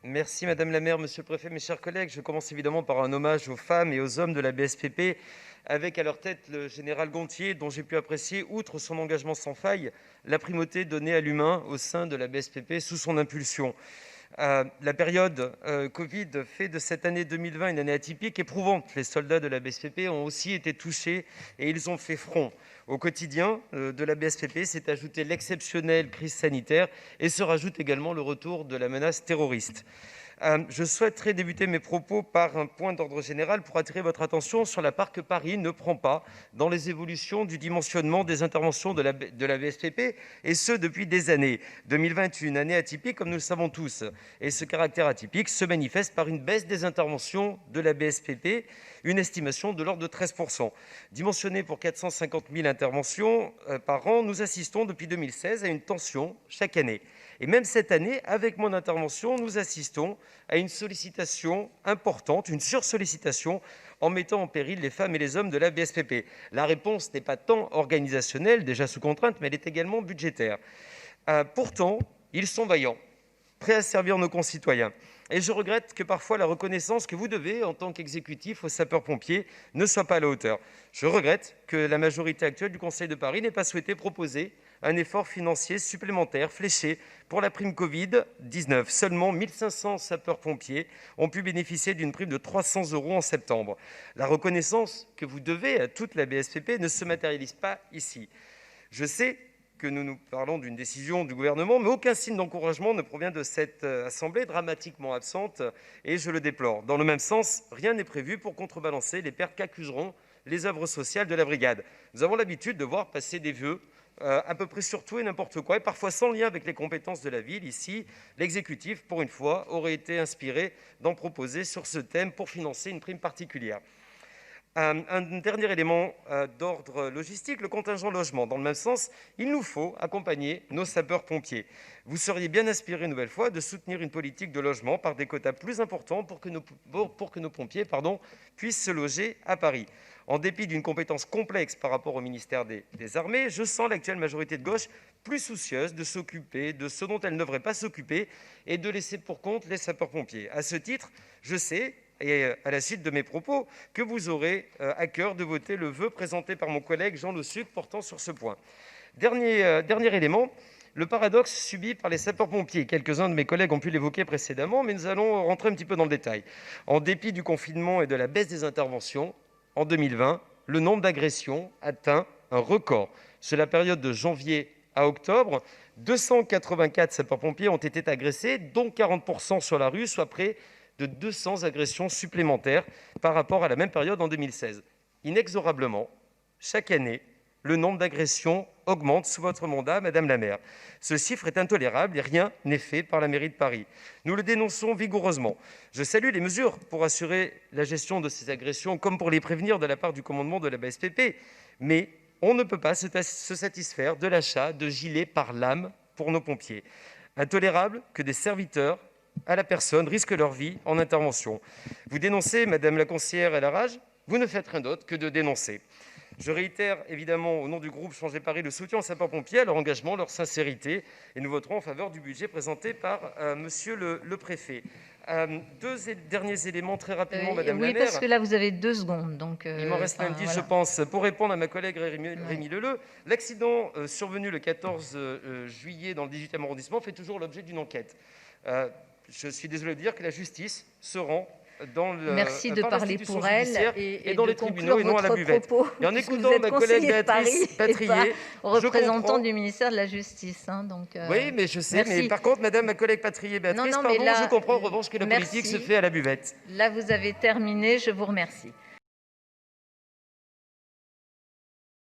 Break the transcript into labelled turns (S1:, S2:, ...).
S1: Merci Madame la maire, Monsieur le préfet, mes chers collègues. Je commence évidemment par un hommage aux femmes et aux hommes de la BSPP, avec à leur tête le général Gontier, dont j'ai pu apprécier, outre son engagement sans faille, la primauté donnée à l'humain au sein de la BSPP sous son impulsion. La période Covid fait de cette année 2020 une année atypique, éprouvante. Les soldats de la BSPP ont aussi été touchés et ils ont fait front. Au quotidien de la BSPP s'est ajoutée l'exceptionnelle crise sanitaire et se rajoute également le retour de la menace terroriste. Je souhaiterais débuter mes propos par un point d'ordre général pour attirer votre attention sur la part que Paris ne prend pas dans les évolutions du dimensionnement des interventions de la BSPP, et ce depuis des années. 2020 est une année atypique, comme nous le savons tous, et ce caractère atypique se manifeste par une baisse des interventions de la BSPP, une estimation de l'ordre de 13%. Dimensionnée pour 450 000 interventions par an, nous assistons depuis 2016 à une tension chaque année. Et même cette année, avec mon intervention, nous assistons à une sollicitation importante, une sursollicitation, en mettant en péril les femmes et les hommes de la BSPP. La réponse n'est pas tant organisationnelle, déjà sous contrainte, mais elle est également budgétaire. Pourtant, ils sont vaillants, prêts à servir nos concitoyens. Et je regrette que parfois la reconnaissance que vous devez, en tant qu'exécutif, aux sapeurs-pompiers ne soit pas à la hauteur. Je regrette que la majorité actuelle du Conseil de Paris n'ait pas souhaité proposer un effort financier supplémentaire fléché pour la prime Covid-19. Seulement 1 500 sapeurs-pompiers ont pu bénéficier d'une prime de 300 € en septembre. La reconnaissance que vous devez à toute la BSPP ne se matérialise pas ici. Je sais que nous parlons d'une décision du gouvernement, mais aucun signe d'encouragement ne provient de cette assemblée dramatiquement absente, et je le déplore. Dans le même sens, rien n'est prévu pour contrebalancer les pertes qu'accuseront les œuvres sociales de la brigade. Nous avons l'habitude de voir passer des vœux à peu près sur tout et n'importe quoi, et parfois sans lien avec les compétences de la ville. Ici, l'exécutif, pour une fois, aurait été inspiré d'en proposer sur ce thème pour financer une prime particulière. Un dernier élément d'ordre logistique, le contingent logement. Dans le même sens, il nous faut accompagner nos sapeurs-pompiers. Vous seriez bien inspiré, une nouvelle fois, de soutenir une politique de logement par des quotas plus importants pour que nos pompiers puissent se loger à Paris. En dépit d'une compétence complexe par rapport au ministère des Armées, je sens l'actuelle majorité de gauche plus soucieuse de s'occuper de ce dont elle ne devrait pas s'occuper et de laisser pour compte les sapeurs-pompiers. À ce titre, je sais, et à la suite de mes propos, que vous aurez à cœur de voter le vœu présenté par mon collègue Jean Lossuc portant sur ce point. Dernier élément, le paradoxe subi par les sapeurs-pompiers. Quelques-uns de mes collègues ont pu l'évoquer précédemment, mais nous allons rentrer un petit peu dans le détail. En dépit du confinement et de la baisse des interventions, en 2020, le nombre d'agressions atteint un record. Sur la période de janvier à octobre, 284 sapeurs-pompiers ont été agressés, dont 40% sur la rue, soit près de 200 agressions supplémentaires par rapport à la même période en 2016. Inexorablement, chaque année, le nombre d'agressions augmente sous votre mandat, Madame la maire. Ce chiffre est intolérable et rien n'est fait par la mairie de Paris. Nous le dénonçons vigoureusement. Je salue les mesures pour assurer la gestion de ces agressions, comme pour les prévenir de la part du commandement de la BSPP, mais on ne peut pas se satisfaire de l'achat de gilets pare-lames pour nos pompiers. Intolérable que des serviteurs à la personne risquent leur vie en intervention. Vous dénoncez, Madame la conseillère El Harraj, vous ne faites rien d'autre que de dénoncer. Je réitère évidemment au nom du groupe Changer Paris le soutien aux sapeurs-pompiers, à leur engagement, leur sincérité, et nous voterons en faveur du budget présenté par Monsieur le préfet. Deux derniers éléments très rapidement, Madame la maire.
S2: Oui, parce que là, vous avez 2 secondes. Donc,
S1: il m'en reste lundi, voilà. Je pense. Pour répondre à ma collègue Rémi Leleu, l'accident survenu le 14 juillet dans le 18e arrondissement fait toujours l'objet d'une enquête. Je suis désolé de dire que la justice se rend dans
S2: Merci de parler pour elle
S1: et dans les tribunaux et non à la buvette.
S2: Et
S1: en écoutant ma collègue Béatrice Patrier,
S2: représentant du ministère de la Justice.
S1: Oui, mais je sais.
S2: Merci.
S1: Mais par contre, Madame ma collègue Patrier Béatrice, je comprends en revanche que la politique se fait à la buvette.
S2: Là, vous avez terminé. Je vous remercie.